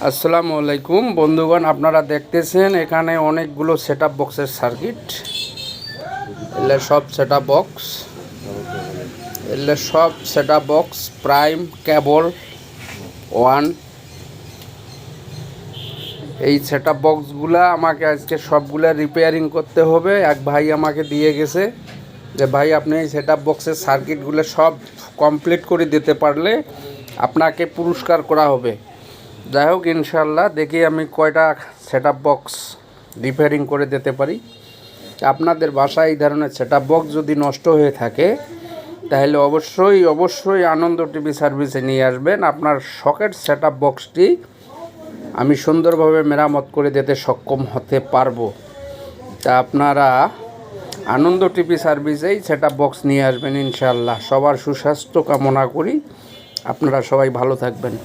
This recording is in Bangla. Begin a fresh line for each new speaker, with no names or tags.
আসসালামু আলাইকুম বন্ধুগণ, আপনারা দেখতেছেন এখানে অনেকগুলো সেটআপ বক্সের সার্কিট। এগুলো সব সেটআপ বক্স, প্রাইম কেবল ওয়ান। এই সেটআপ বক্সগুলা আমাকে আজকে সবগুলা রিপেয়ারিং করতে হবে। এক ভাই আমাকে দিয়ে গেছে যে ভাই আপনি এই সেটআপ বক্সের সার্কিটগুলো সব কমপ্লিট করে দিতে পারলে আপনাকে পুরস্কার করা হবে। যাই হোক, ইনশাল্লাহ দেখি আমি কয়টা সেটআপ বক্স রিপেয়ারিং করে দিতে পারি। আপনাদের বাসায় এই ধরনের সেটআপ বক্স যদি নষ্ট হয়ে থাকে তাহলে অবশ্যই আনন্দ টিভি সার্ভিসে নিয়ে আসবেন। আপনার সকেট সেটআপ বক্সটি আমি সুন্দরভাবে মেরামত করে দিতে সক্ষম হতে পারবো। তা আপনারা আনন্দ টিভি সার্ভিসেই সেটআপ বক্স নিয়ে আসবেন ইনশাল্লাহ। সবার সুস্বাস্থ্য কামনা করি। আপনারা সবাই ভালো থাকবেন।